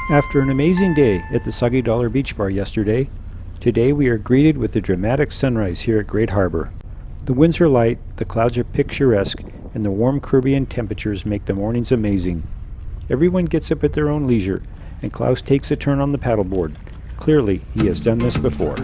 After an amazing day at the Soggy Dollar Beach Bar yesterday, today we are greeted with a dramatic sunrise here at Great Harbour. The winds are light, the clouds are picturesque, and the warm Caribbean temperatures make the mornings amazing. Everyone gets up at their own leisure, and Claus takes a turn on the paddleboard. Clearly, he has done this before.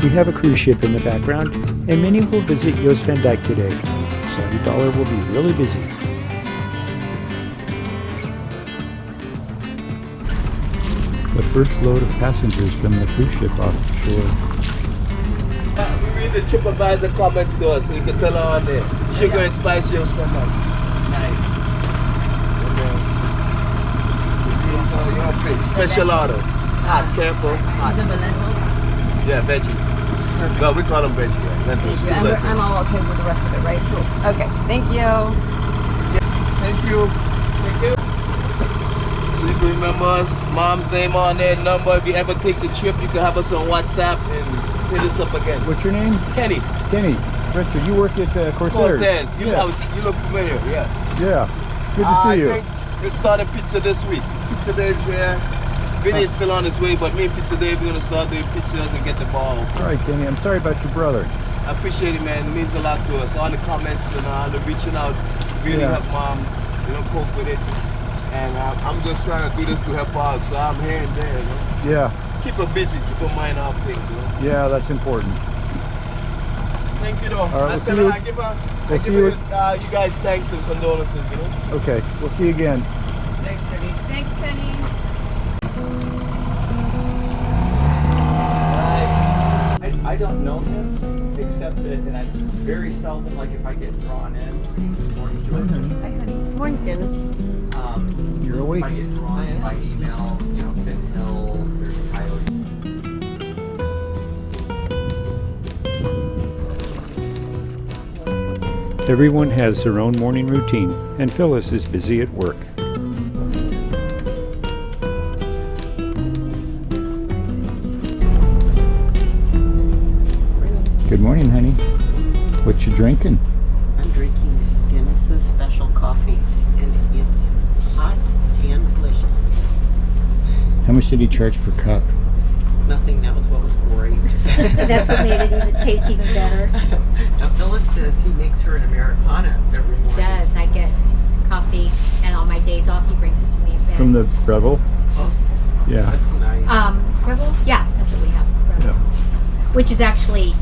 We have a cruise ship in the background, and many will visit Jost Van Dyke today. Sandy Dollar will be really busy. The first load of passengers from the cruise ship off shore. We read the TripAdvisor comments to us, so you can tell her on there. Sugar and spice Jost Van Dyke. Nice. Special order. Hot, careful. Hot. These are the lentils? Yeah, veggie. Perfect. Well, we call them veggie. Yeah. Lentils. Thank you. I'm all okay with the rest of it, right? Cool. Okay, thank you. Yeah. Thank you. Thank you. So you can remember us, mom's name on there, number. If you ever take the trip, you can have us on WhatsApp and hit us up again. What's your name? Kenny. Kenny. Richard, you work at Corsairs. Corsairs. You, Yeah. you look familiar, yeah. Yeah. Good to see you. I think we started pizza this week. Pizza Dave's here. Vinny is still on his way, but me and Pizza Dave, we're going to start doing pizzas and get the ball. All right, Kenny. I'm sorry about your brother. I appreciate it, man. It means a lot to us. All the comments and all the reaching out really help mom, cope with it. And I'm just trying to do this to help out, so I'm here and there, Yeah. Keep her busy, keep her mind off things, Yeah, that's important. Thank you, though. All right, I we'll tell see her, you. I give her, We'll see you. you guys thanks and condolences, Okay, we'll see you again. Thanks, Kenny. Thanks, Kenny. I don't know him, except that, and I very seldom, like if I get drawn in, morning George, Hi, honey. Morning, Dennis. You're awake. if I get drawn in by email, Finn Hill, there's a coyote. Everyone has their own morning routine, and Phyllis is busy at work. Good morning, honey. What you drinking? I'm drinking Dennis's special coffee, and it's hot and delicious. How much did he charge per cup? Nothing, that was what was great. That's what made it taste even better. Now Phyllis says he makes her an Americana every morning. Does. I get coffee, and on my days off, he brings it to me in bed. From the Breville? Oh, Yeah. that's nice. Breville? Yeah, that's what we have. Breville. Which is actually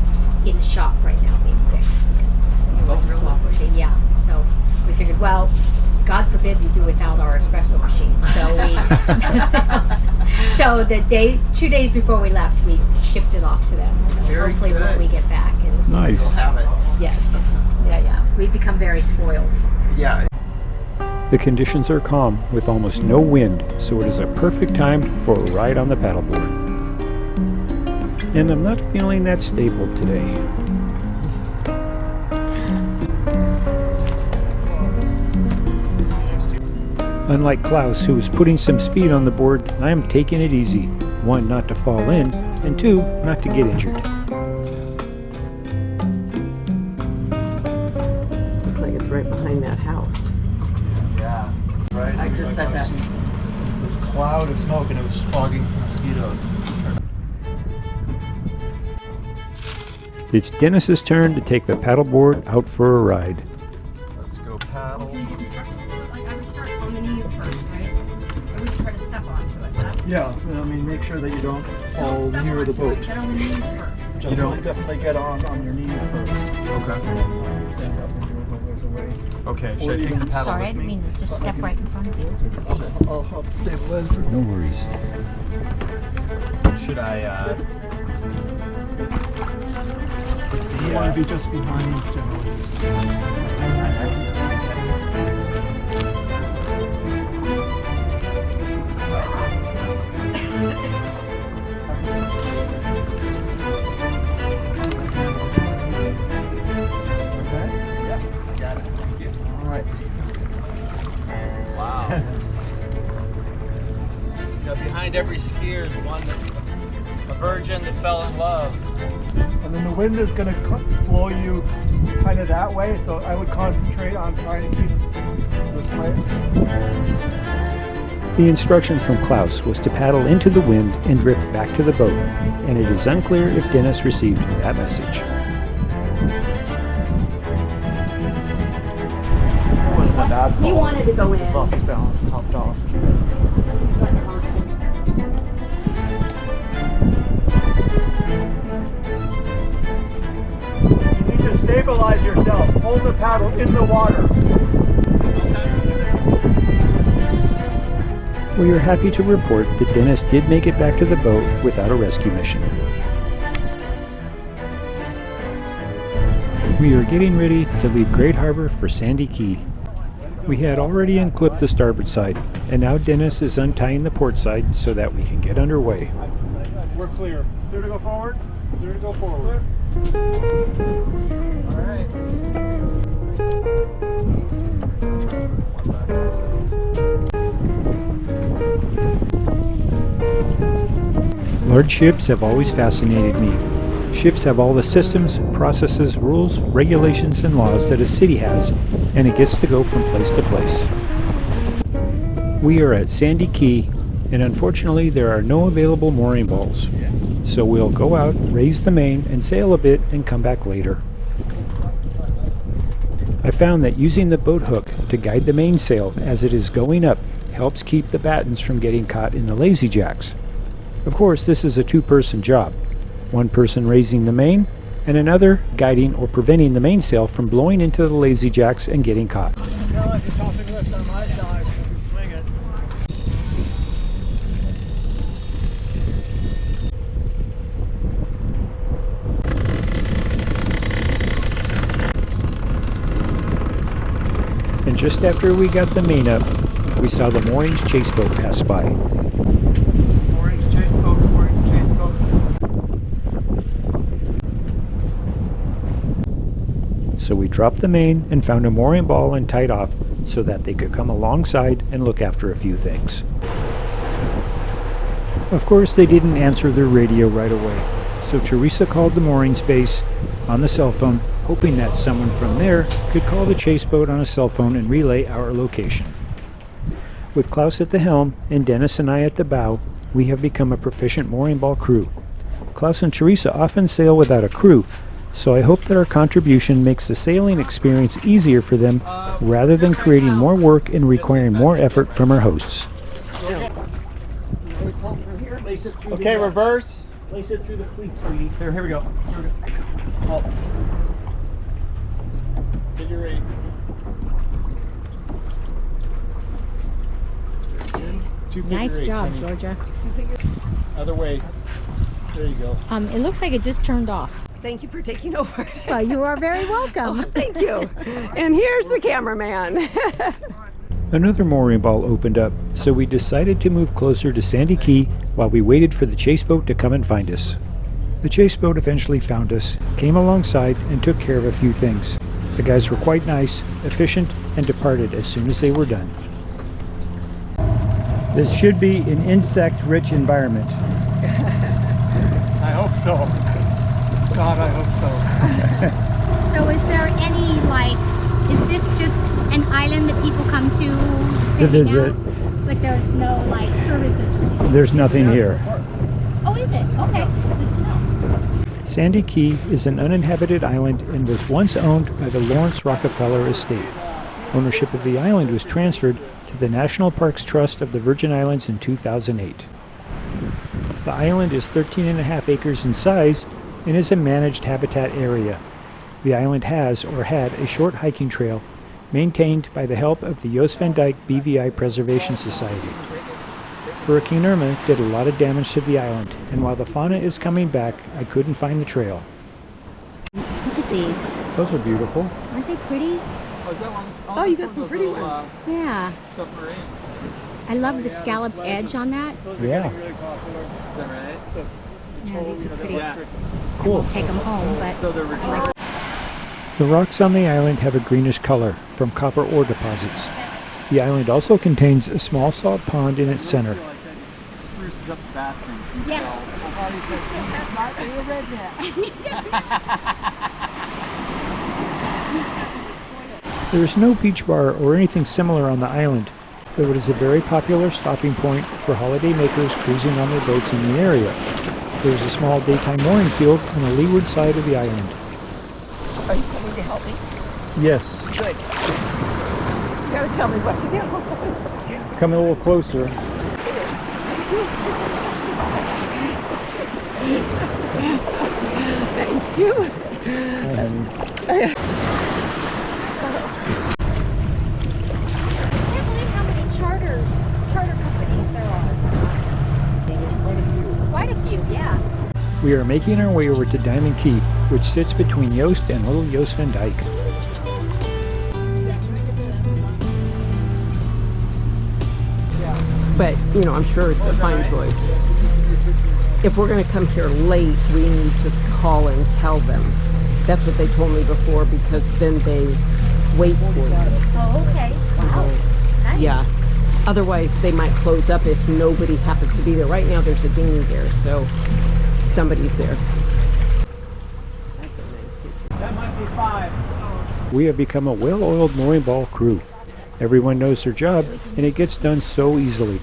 in the shop right now being fixed because it wasn't really? cooperating. Yeah, so we figured, well, God forbid we do without our espresso machine. So we, so the 2 days before we left, we shipped it off to them. So Very hopefully good. when we get back, Nice. You'll have it. yes, yeah, we've become very spoiled. Yeah. The conditions are calm with almost no wind, so it is a perfect time for a ride on the paddleboard. And I'm not feeling that stable today. Unlike Claus, who is putting some speed on the board, I am taking it easy. 1, not to fall in, and 2, not to get injured. Looks like it's right behind that house. Yeah, right. I just said that. It's this cloud of smoke and it was fogging for mosquitoes. It's Dennis's turn to take the paddleboard out for a ride. Let's go paddle. I would start on the knees first, right? I would try to step onto it. That's Yeah, I mean, make sure that you don't fall Don't step near the onto boat. it, Get on the knees first. Definitely get on your knee first. Okay. Stand up and do it a ways away. Okay. Should I Or take you- the I'm paddle sorry, I with didn't me? mean to just step right in front of you. I'll help stabilize for No worries. Should I? You want to be just behind generally. Behind every skier is one that a virgin that fell in love. And then the wind is going to blow you kind of that way, so I would concentrate on trying to keep this way. The instruction from Claus was to paddle into the wind and drift back to the boat, and it is unclear if Dennis received that message. He wanted to go in. He's lost his balance and hopped off. You need to stabilize yourself. Hold the paddle in the water. We are happy to report that Dennis did make it back to the boat without a rescue mission. We are getting ready to leave Great Harbour for Sandy Cay. We had already unclipped the starboard side, and now Dennis is untying the port side so that we can get underway. We're clear. Clear to go forward. Clear to go forward. All right. Large ships have always fascinated me. Ships have all the systems, processes, rules, regulations, and laws that a city has, and it gets to go from place to place. We are at Sandy Cay, and unfortunately there are no available mooring balls. So we'll go out, raise the main, and sail a bit and come back later. I found that using the boat hook to guide the mainsail as it is going up helps keep the battens from getting caught in the lazy jacks. Of course, this is a two-person job. One person raising the main, and another guiding or preventing the mainsail from blowing into the lazy jacks and getting caught. Now like a topping lift on my side, you can swing it. And just after we got the main up, we saw the moorings chase boat pass by. Moorings chase boat, moorings chase boat. So we dropped the main and found a mooring ball and tied off so that they could come alongside and look after a few things. Of course, they didn't answer their radio right away, so Teresa called the moorings base on the cell phone, hoping that someone from there could call the chase boat on a cell phone and relay our location. With Claus at the helm and Dennis and I at the bow, we have become a proficient mooring ball crew. Claus and Teresa often sail without a crew, so I hope that our contribution makes the sailing experience easier for them rather than creating more work and requiring more effort from our hosts. Okay, reverse. Place it through the cleats, sweetie. Here we go. Here we go. Oh. Figure 8. Nice job, Georgia. Other way. There you go. It looks like it just turned off. Thank you for taking over. Well, you are very welcome. Thank you. And here's the cameraman. Another mooring ball opened up, so we decided to move closer to Sandy Cay while we waited for the chase boat to come and find us. The chase boat eventually found us, came alongside, and took care of a few things. The guys were quite nice, efficient, and departed as soon as they were done. This should be an insect-rich environment. I hope so. God, I hope so. So is there any, is this just an island that people come to hang visit. out? But there's no, services or anything? There's nothing here. Oh, is it? Okay, good to know. Sandy Cay is an uninhabited island and was once owned by the Lawrence Rockefeller estate. Ownership of the island was transferred to the National Parks Trust of the Virgin Islands in 2008. The island is 13.5 acres in size and is a managed habitat area. The island has, or had, a short hiking trail maintained by the help of the Jost Van Dyke BVI Preservation Society. Hurricane Irma did a lot of damage to the island, and while the fauna is coming back, I couldn't find the trail. Look at these. Those are beautiful. Aren't they pretty? Oh, you got some pretty ones. Yeah. Submarines. I love the scalloped edge on that. Yeah. Really popular. Is that right? Yeah, these are pretty. Yeah. Cool. Take them home, but So they're returning. The rocks on the island have a greenish color from copper ore deposits. The island also contains a small salt pond in its center. Spruces up the bathrooms and Yeah. shells. Marty said, "You might be a redneck." There is no beach bar or anything similar on the island, though it is a very popular stopping point for holiday makers cruising on their boats in the area. There is a small daytime mooring field on the leeward side of the island. Are you coming to help me? Yes, Good. You gotta tell me what to do. come a little closer. Thank you. I can't believe how many charter companies there are. Quite a few, yeah. We are making our way over to Diamond Cay, which sits between Jost and Little Jost Van Dyke. But, you know, I'm sure it's a fine choice. If we're going to come here late, we need to call and tell them. That's what they told me before, because then they wait for you. Oh, okay. Wow. Nice. Yeah. Otherwise, they might close up if nobody happens to be there. Right now, there's a dinghy there, so somebody's there. That's a nice picture. That might be 5. We have become a well-oiled mooring ball crew. Everyone knows their job, and it gets done so easily.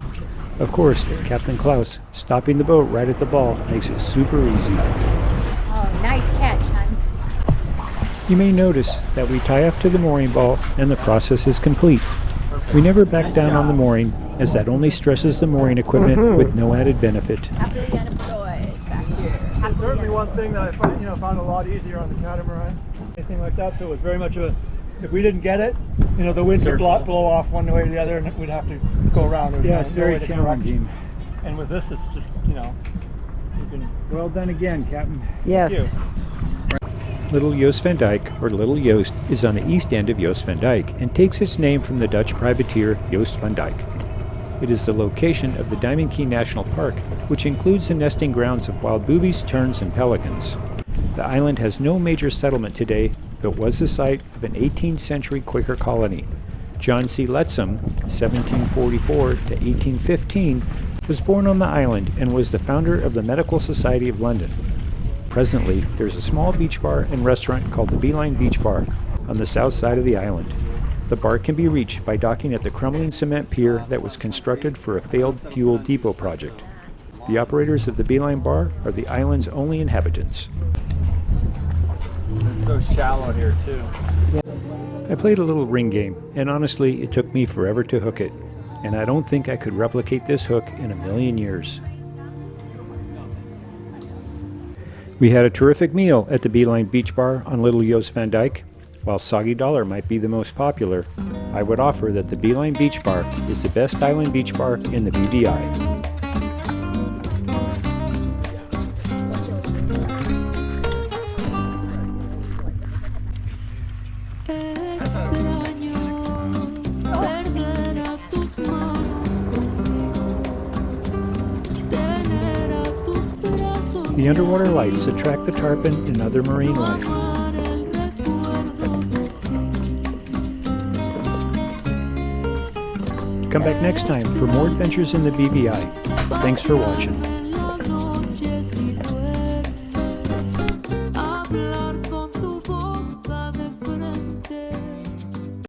Of course, Captain Claus, stopping the boat right at the ball makes it super easy. Oh, nice catch, hon. You may notice that we tie off to the mooring ball and the process is complete. We never back down on the mooring, as that only stresses the mooring equipment with no added benefit. Happily unemployed back here. Certainly one thing that I found a lot easier on the catamaran. Anything like that, so it was very much of a, if we didn't get it, the wind would blow off one way or the other and we'd have to go around. Yeah, it's very challenging. And with this, it's just, you can... Well done again, Captain. Yes. Thank you. Little Jost Van Dyke, or Little Jost, is on the east end of Jost Van Dyke and takes its name from the Dutch privateer Jost van Dyke. It is the location of the Diamond Cay National Park, which includes the nesting grounds of wild boobies, terns, and pelicans. The island has no major settlement today, but was the site of an 18th century Quaker colony. John C. Lettsom, 1744 to 1815, was born on the island and was the founder of the Medical Society of London. Presently, there's a small beach bar and restaurant called the Beeline Beach Bar on the south side of the island. The bar can be reached by docking at the crumbling cement pier that was constructed for a failed fuel depot project. The operators of the Beeline Bar are the island's only inhabitants. It's so shallow here too. I played a little ring game, and honestly, it took me forever to hook it, and I don't think I could replicate this hook in a million years. We had a terrific meal at the Beeline Beach Bar on Little Jost Van Dyke. While Soggy Dollar might be the most popular, I would offer that the Beeline Beach Bar is the best island beach bar in the BVI. The underwater lights attract the tarpon and other marine life. Come back next time for more adventures in the BVI. Thanks for watching.